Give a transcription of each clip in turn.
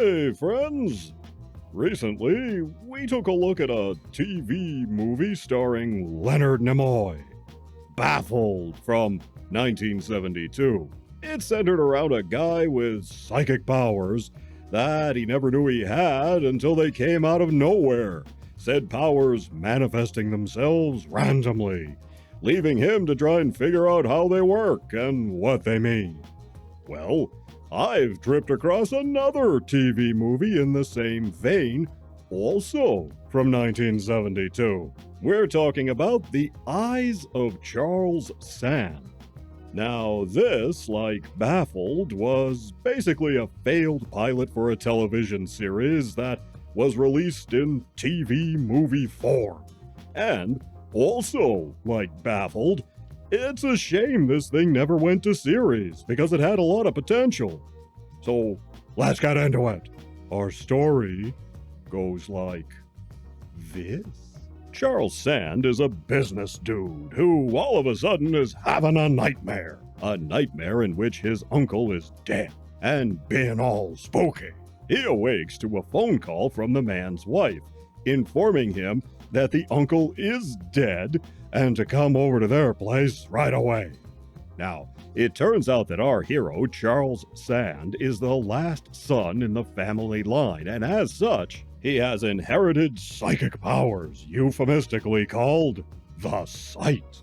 Hey, friends! Recently, we took a look at a TV movie starring Leonard Nimoy, Baffled from 1972. It centered around a guy with psychic powers that he never knew he had until they came out of nowhere, said powers manifesting themselves randomly, leaving him to try and figure out how they work and what they mean. Well, I've tripped across another TV movie in the same vein, also from 1972. We're talking about The Eyes of Charles Sand. Now, this, like Baffled, was basically a failed pilot for a television series that was released in TV movie form. And, also, like Baffled, it's a shame this thing never went to series because it had a lot of potential. So, let's get into it. Our story goes like this. Charles Sand is a business dude who all of a sudden is having a nightmare. A nightmare in which his uncle is dead and being all spooky. He awakes to a phone call from the man's wife, informing him that the uncle is dead and to come over to their place right away. Now, it turns out that our hero, Charles Sand, is the last son in the family line, and as such, he has inherited psychic powers, euphemistically called the Sight.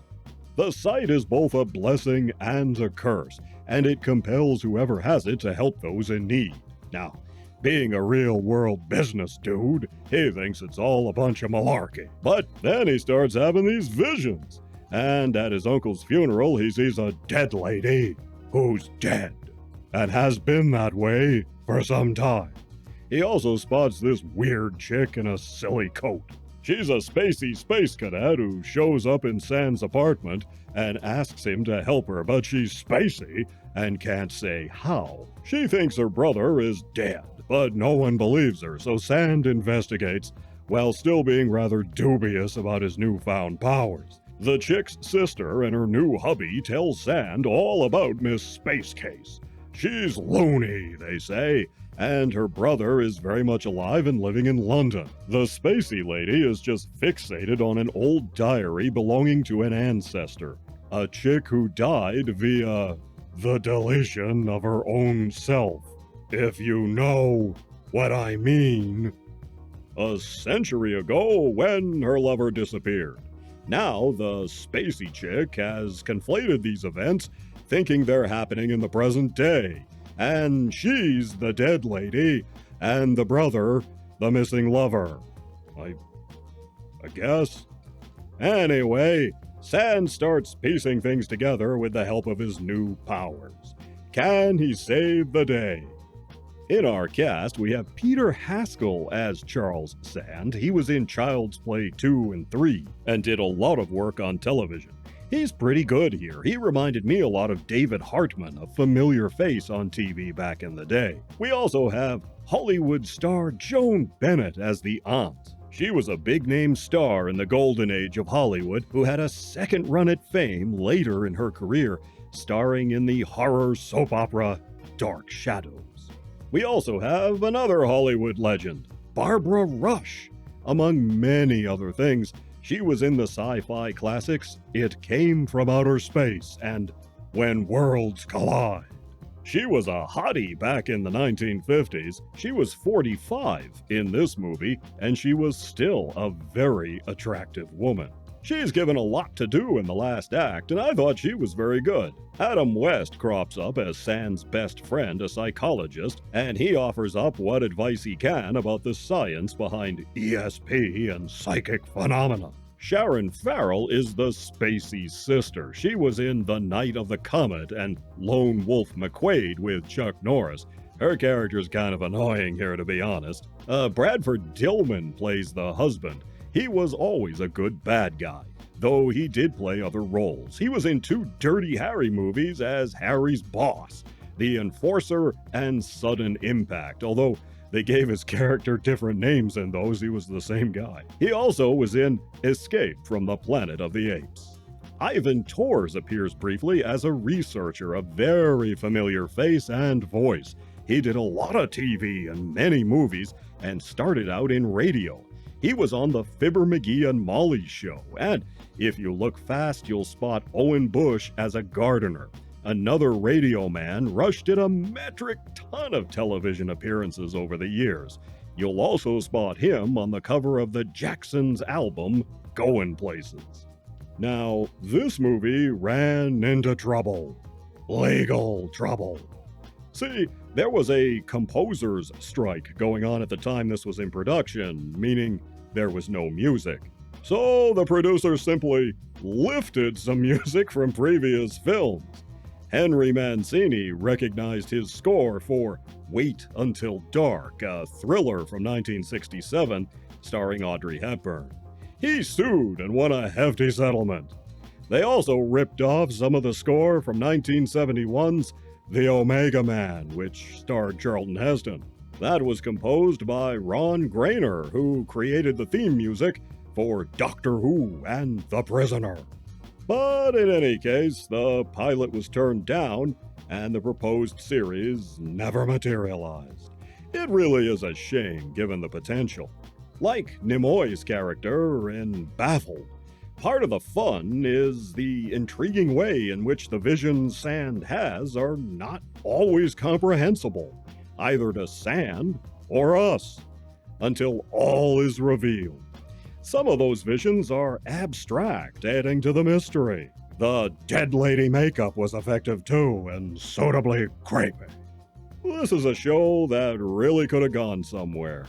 The Sight is both a blessing and a curse, and it compels whoever has it to help those in need. Now, being a real-world business dude, he thinks it's all a bunch of malarkey. But then he starts having these visions, and at his uncle's funeral he sees a dead lady who's dead, and has been that way for some time. He also spots this weird chick in a silly coat. She's a spacey space cadet who shows up in Sand's apartment and asks him to help her, but she's spacey and can't say how. She thinks her brother is dead, but no one believes her, so Sand investigates while still being rather dubious about his newfound powers. The chick's sister and her new hubby tell Sand all about Miss Space Case. She's loony, they say, and her brother is very much alive and living in London. The spacey lady is just fixated on an old diary belonging to an ancestor, a chick who died via the deletion of her own self, if you know what I mean. A century ago, when her lover disappeared. Now, the spacey chick has conflated these events, thinking they're happening in the present day. And she's the dead lady, and the brother, the missing lover. I guess. Anyway, Sand starts piecing things together with the help of his new powers. Can he save the day? In our cast, we have Peter Haskell as Charles Sand. He was in Child's Play 2 and 3, and did a lot of work on television. He's pretty good here. He reminded me a lot of David Hartman, a familiar face on TV back in the day. We also have Hollywood star Joan Bennett as the aunt. She was a big-name star in the golden age of Hollywood who had a second run at fame later in her career, starring in the horror soap opera Dark Shadows. We also have another Hollywood legend, Barbara Rush. Among many other things, she was in the sci-fi classics It Came from Outer Space and When Worlds Collide. She was a hottie back in the 1950s. She was 45 in this movie, and she was still a very attractive woman. She's given a lot to do in the last act, and I thought she was very good. Adam West crops up as Sand's best friend, a psychologist, and he offers up what advice he can about the science behind ESP and psychic phenomena. Sharon Farrell is the spacey sister. She was in The Night of the Comet and Lone Wolf McQuade with Chuck Norris. Her character's kind of annoying here, to be honest. Bradford Dillman plays the husband. He was always a good bad guy, though he did play other roles. He was in 2 Dirty Harry movies as Harry's boss, The Enforcer and Sudden Impact, although they gave his character different names in those. He was the same guy. He also was in Escape from the Planet of the Apes. Ivan Tors appears briefly as a researcher, a very familiar face and voice. He did a lot of TV and many movies and started out in radio. He was on the Fibber McGee and Molly show, and if you look fast, you'll spot Owen Bush as a gardener. Another radio man, Rush did a metric ton of television appearances over the years. You'll also spot him on the cover of the Jacksons album, Goin' Places. Now, this movie ran into trouble. Legal trouble. See, there was a composer's strike going on at the time this was in production, meaning there was no music. So the producers simply lifted some music from previous films. Henry Mancini recognized his score for Wait Until Dark, a thriller from 1967 starring Audrey Hepburn. He sued and won a hefty settlement. They also ripped off some of the score from 1971's The Omega Man, which starred Charlton Heston. That was composed by Ron Grainer, who created the theme music for Doctor Who and The Prisoner. But in any case, the pilot was turned down, and the proposed series never materialized. It really is a shame, given the potential. Like Nimoy's character in Baffled, part of the fun is the intriguing way in which the visions Sand has are not always comprehensible, either to Sand or us, until all is revealed. Some of those visions are abstract, adding to the mystery. The dead lady makeup was effective too, and suitably creepy. This is a show that really could have gone somewhere.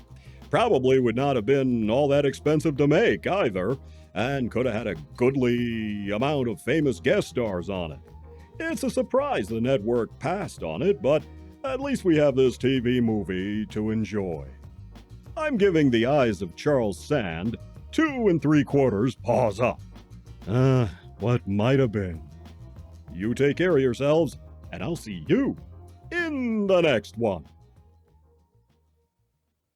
Probably would not have been all that expensive to make either, and could have had a goodly amount of famous guest stars on it. It's a surprise the network passed on it, but at least we have this TV movie to enjoy. I'm giving The Eyes of Charles Sand 2 3/4 paws up. What might have been. You take care of yourselves, and I'll see you in the next one.